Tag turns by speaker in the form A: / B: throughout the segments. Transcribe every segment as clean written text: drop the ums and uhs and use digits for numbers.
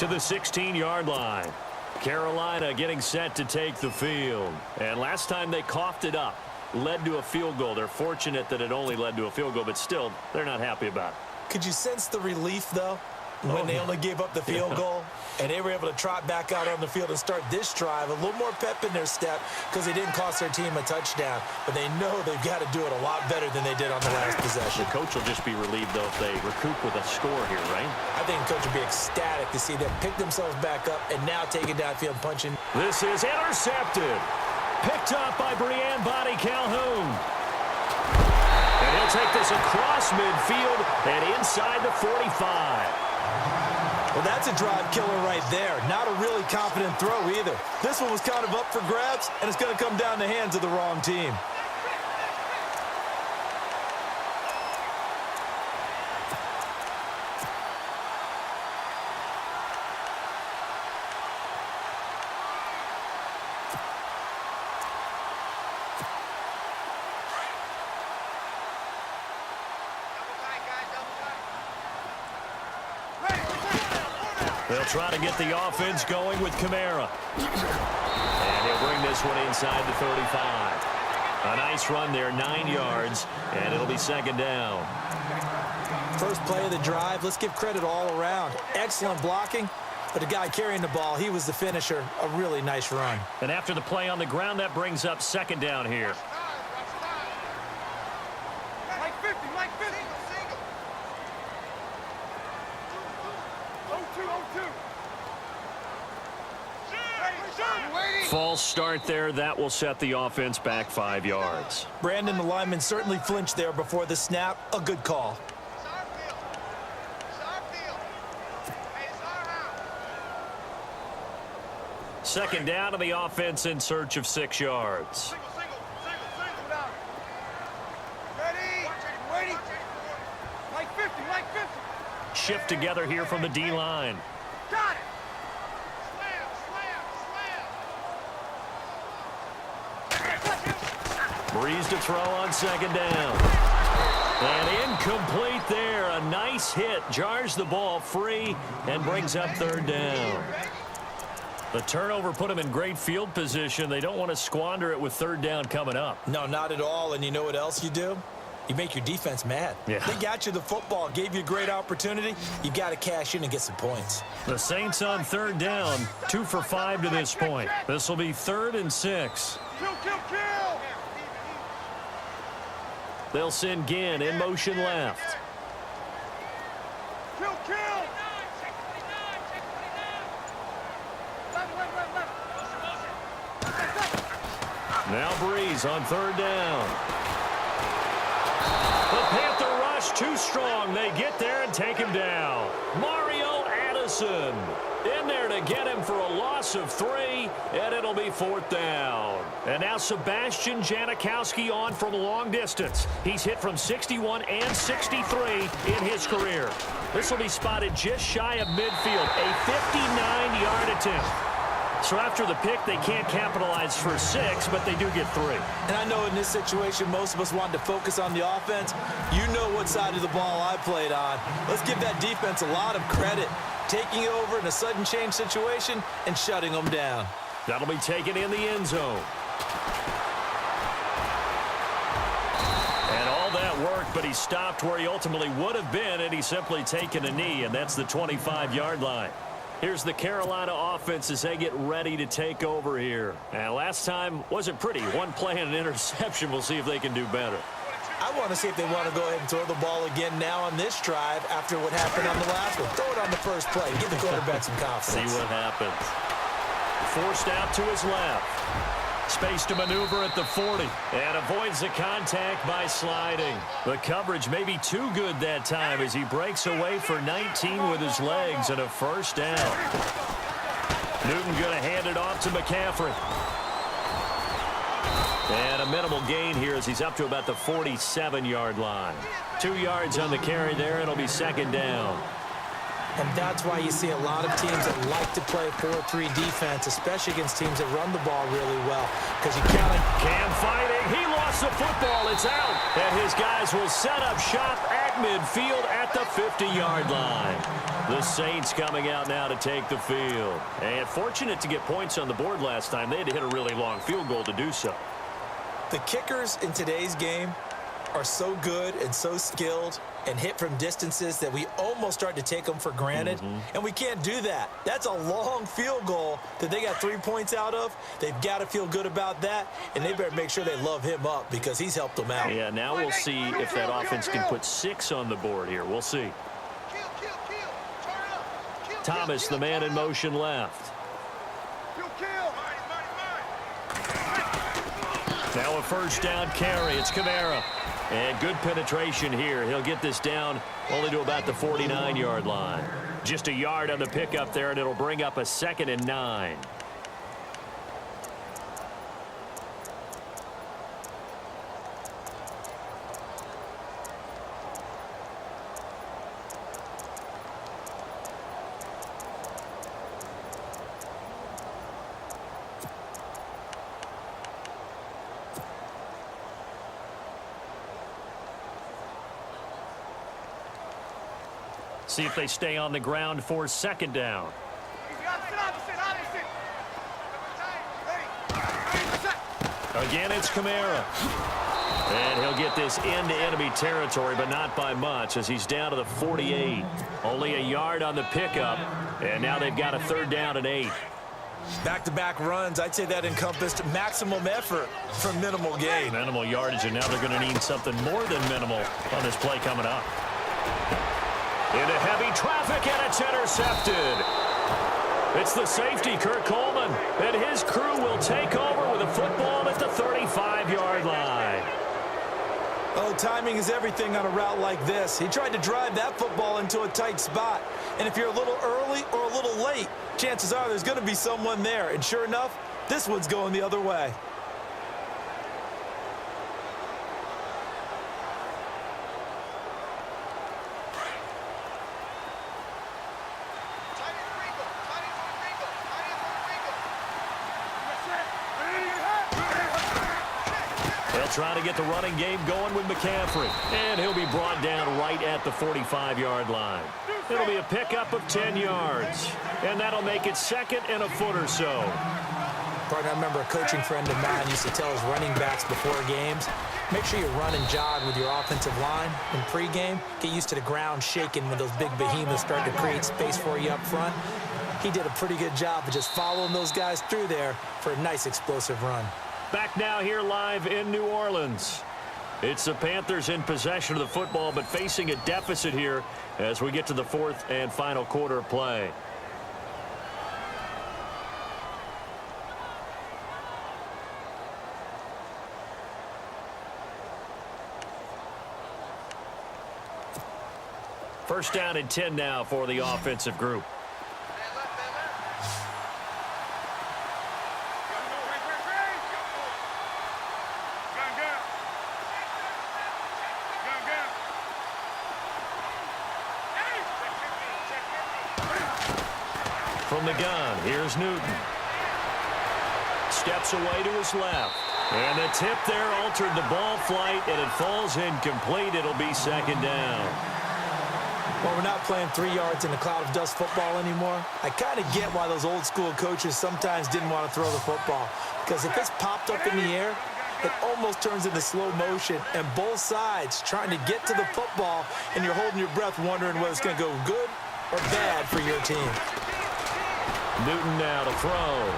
A: to the 16-yard line. Carolina getting set to take the field. And last time they coughed it up, led to a field goal. They're fortunate that it only led to a field goal, but still, they're not happy about it.
B: Could you sense the relief, though, when they only gave up the field goal and they were able to trot back out on the field and start this drive? A little more pep in their step because they didn't cost their team a touchdown, but they know they've got to do it a lot better than they did on the last possession.
A: The coach will just be relieved, though, if they recoup with a score here, right?
B: I think the coach will be ecstatic to see them pick themselves back up and now take it downfield punching.
A: This is intercepted. Picked up by Brianne Body Calhoun. And he'll take this across midfield and inside the 45.
B: Well, that's a drive killer right there. Not a really confident throw either. This one was kind of up for grabs, and it's going to come down the hands of the wrong team.
A: They'll try to get the offense going with Kamara. And he'll bring this one inside the 35. A nice run there, 9 yards, and it'll be second down.
B: First play of the drive, let's give credit all around. Excellent blocking, but the guy carrying the ball, he was the finisher. A really nice run.
A: And after the play on the ground, that brings up second down here. False start there. That will set the offense back 5 yards.
B: Brandon, the lineman, certainly flinched there before the snap. A good call.
A: Second down, and the offense in search of 6 yards. Shift together here from the D-line.
C: Got it.
A: Breeze to throw on second down. And incomplete there. A nice hit. Jars the ball free and brings up third down. The turnover put them in great field position. They don't want to squander it with third down coming up.
B: No, not at all. And you know what else you do? You make your defense mad.
A: Yeah.
B: They got you the football, gave you a great opportunity. You got to cash in and get some points.
A: The Saints on third down, 2 for 5 to this point. This will be 3rd and 6.
C: Kill.
A: They'll send Ginn in motion left.
C: Kill.
A: Now Breeze on third down. The Panther rush too strong. They get there and take him down. Mario Addison in there to get him for a loss of 3, and it'll be 4th down. And now Sebastian Janikowski on from long distance. He's hit from 61 and 63 in his career. This will be spotted just shy of midfield, a 59-yard attempt. So after the pick, they can't capitalize for 6, but they do get 3.
B: And I know in this situation, most of us wanted to focus on the offense. You know what side of the ball I played on. Let's give that defense a lot of credit. Taking over in a sudden change situation and shutting them down.
A: That'll be taken in the end zone. And all that worked, but he stopped where he ultimately would have been, and he's simply taken a knee, and that's the 25-yard line. Here's the Carolina offense as they get ready to take over here. And last time wasn't pretty. One play and an interception. We'll see if they can do better.
B: I want to see if they want to go ahead and throw the ball again now on this drive after what happened on the last one. Throw it on the first play. Give the quarterback some confidence.
A: See what happens. Forced out to his left. Space to maneuver at the 40. And avoids the contact by sliding. The coverage may be too good that time as he breaks away for 19 with his legs and a first down. Newton going to hand it off to McCaffrey. And a minimal gain here as he's up to about the 47-yard line. 2 yards on the carry there. It'll be second down.
B: And that's why you see a lot of teams that like to play 4-3 defense, especially against teams that run the ball really well. Because you can't...
A: Cam fighting. He lost the football. It's out. And his guys will set up shop at midfield at the 50-yard line. The Saints coming out now to take the field. And fortunate to get points on the board last time. They had to hit a really long field goal to do so.
B: The kickers in today's game are so good and so skilled and hit from distances that we almost start to take them for granted. And we can't do that. That's a long field goal that they got 3 points out of. They've got to feel good about that, and they better make sure they love him up because he's helped them out.
A: Yeah, now we'll see if that offense can put 6 on the board here. We'll see. Thomas, the man in motion left. Now a first down carry. It's Kamara. And good penetration here. He'll get this down only to about the 49-yard line. Just a yard on the pickup there, and it'll bring up a 2nd and 9. See if they stay on the ground for 2nd down. Again, it's Kamara. And he'll get this into enemy territory, but not by much as he's down to the 48. Only a yard on the pickup, and now they've got a 3rd down and 8.
B: Back-to-back runs, I'd say that encompassed maximum effort for minimal gain.
A: Minimal yardage, and now they're going to need something more than minimal on this play coming up. Into heavy traffic, and it's intercepted. It's the safety, Kurt Coleman, and his crew will take over with a football at the 35-yard line.
B: Oh, timing is everything on a route like this. He tried to drive that football into a tight spot. And if you're a little early or a little late, chances are there's going to be someone there. And sure enough, this one's going the other way.
A: Trying to get the running game going with McCaffrey. And he'll be brought down right at the 45-yard line. It'll be a pickup of 10 yards. And that'll make it 2nd and a foot or so.
B: Partner, I remember a coaching friend of mine used to tell his running backs before games, make sure you run and jog with your offensive line in pregame. Get used to the ground shaking when those big behemoths start to create space for you up front. He did a pretty good job of just following those guys through there for a nice explosive run.
A: Back now here live in New Orleans. It's the Panthers in possession of the football, but facing a deficit here as we get to the 4th and final quarter of play. First down and 10 now for the offensive group. From the gun, here's Newton. Steps away to his left. And the tip there altered the ball flight, and it falls incomplete. It'll be 2nd down.
B: Well, we're not playing 3 yards in a cloud of dust football anymore. I kind of get why those old school coaches sometimes didn't want to throw the football. Because if it's popped up in the air, it almost turns into slow motion, and both sides trying to get to the football, and you're holding your breath wondering whether it's going to go good or bad for your team.
A: Newton now to throw.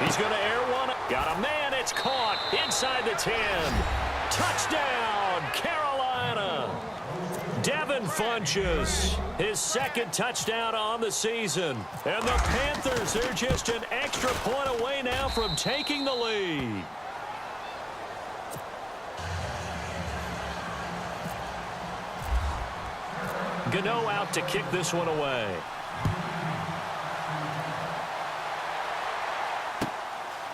A: He's going to air one. Got a man. It's caught inside the 10. Touchdown, Carolina. Devin Funchess, his 2nd touchdown on the season. And the Panthers, they're just an extra point away now from taking the lead. Gano out to kick this one away.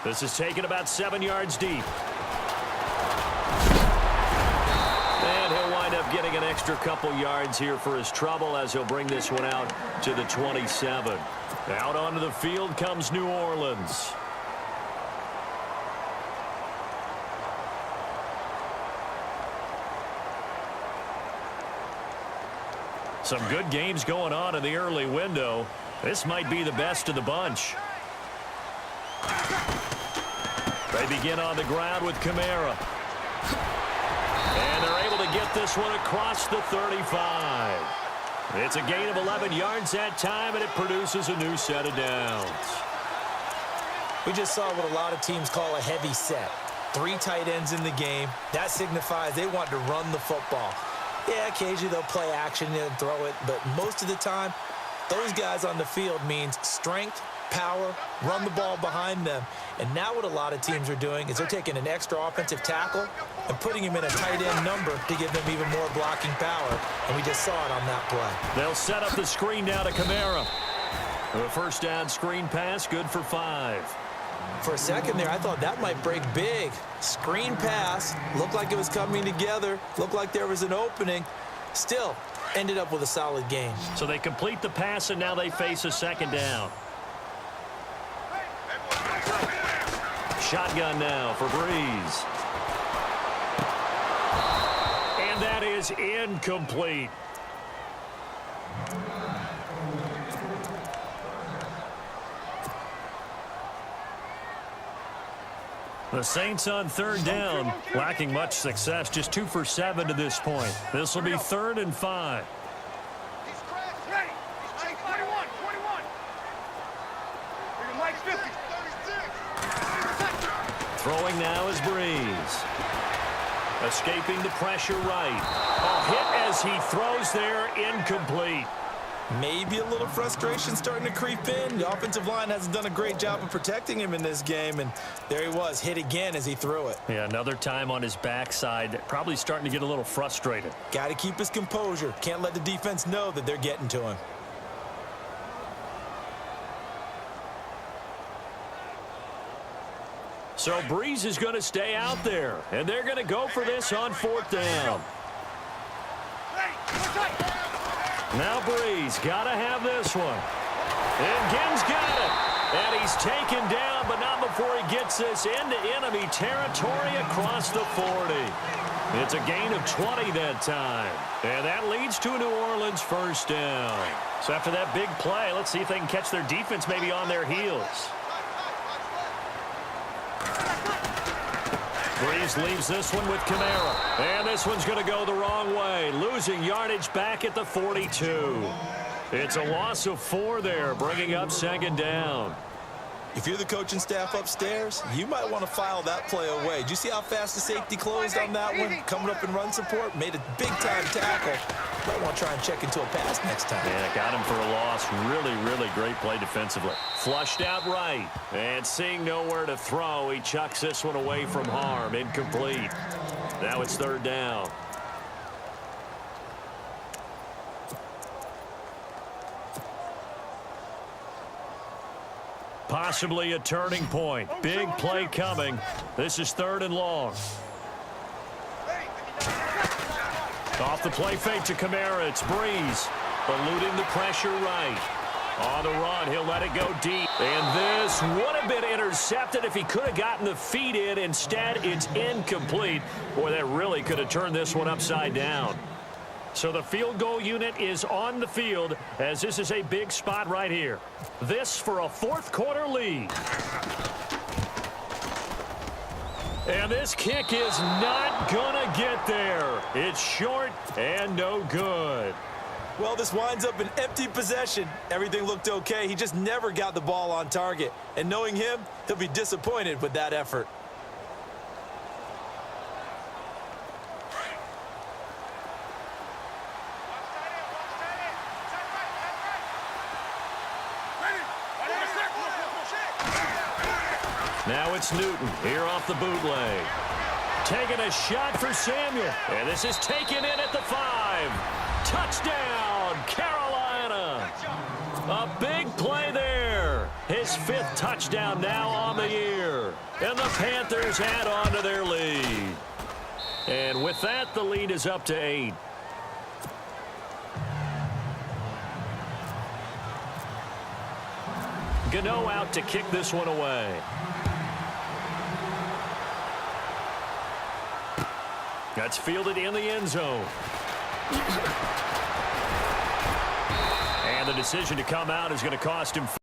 A: This is taken about 7 yards deep. And he'll wind up getting an extra couple yards here for his trouble as he'll bring this one out to the 27. Out onto the field comes New Orleans. Some good games going on in the early window. This might be the best of the bunch. They begin on the ground with Kamara. And they're able to get this one across the 35. It's a gain of 11 yards that time, and it produces a new set of downs.
B: We just saw what a lot of teams call a heavy set. 3 tight ends in the game. That signifies they want to run the football. Yeah, occasionally they'll play action and throw it, but most of the time, those guys on the field means strength, power, run the ball behind them. And now what a lot of teams are doing is they're taking an extra offensive tackle and putting him in a tight end number to give them even more blocking power. And we just saw it on that play.
A: They'll set up the screen now to Kamara. A first down screen pass, good for 5.
B: For a second there, I thought that might break big. Screen pass, looked like it was coming together, looked like there was an opening. Still, ended up with a solid game.
A: So they complete the pass, and now they face a second down. Shotgun now for Breeze. And that is incomplete. The Saints on third down, lacking much success, just 2 for 7 to this point. This will be 3rd and 5. Throwing now is Breeze. Escaping the pressure right. A hit as he throws there, incomplete.
B: Maybe a little frustration starting to creep in. The offensive line hasn't done a great job of protecting him in this game, and there he was, hit again as he threw it.
A: Yeah, another time on his backside, probably starting to get a little frustrated.
B: Got to keep his composure. Can't let the defense know that they're getting to him.
A: So Breeze is going to stay out there, and they're going to go for this on 4th down. Now Breeze got to have this one. And Ginn's got it. And he's taken down, but not before he gets this into enemy territory across the 40. It's a gain of 20 that time. And that leads to a New Orleans first down. So after that big play, let's see if they can catch their defense maybe on their heels. Breeze leaves this one with Kamara. And this one's going to go the wrong way, losing yardage back at the 42. It's a loss of 4 there, bringing up 2nd down.
B: If you're the coaching staff upstairs, you might want to file that play away. Did you see how fast the safety closed on that one? Coming up in run support, made a big-time tackle. Might want to try and check into a pass next time.
A: Yeah, got him for a loss. Really, really great play defensively. Flushed out right. And seeing nowhere to throw, he chucks this one away from harm. Incomplete. Now it's 3rd down. Possibly a turning point. Big play coming. This is 3rd and long. Off the play fake to Kamara. It's Breeze. Eluding the pressure right. On the run, he'll let it go deep. And this would have been intercepted if he could have gotten the feet in. Instead, it's incomplete. Boy, that really could have turned this one upside down. So the field goal unit is on the field as this is a big spot right here. This for a 4th quarter lead. And this kick is not gonna get there. It's short and no good.
B: Well, this winds up an empty possession. Everything looked okay. He just never got the ball on target. And knowing him, he'll be disappointed with that effort.
A: Now it's Newton here off the bootleg. Taking a shot for Samuel. And this is taken in at the 5. Touchdown, Carolina. A big play there. His 5th touchdown now on the year. And the Panthers add on to their lead. And with that, the lead is up to 8. Gano out to kick this one away. That's fielded in the end zone. the decision to come out is going to cost him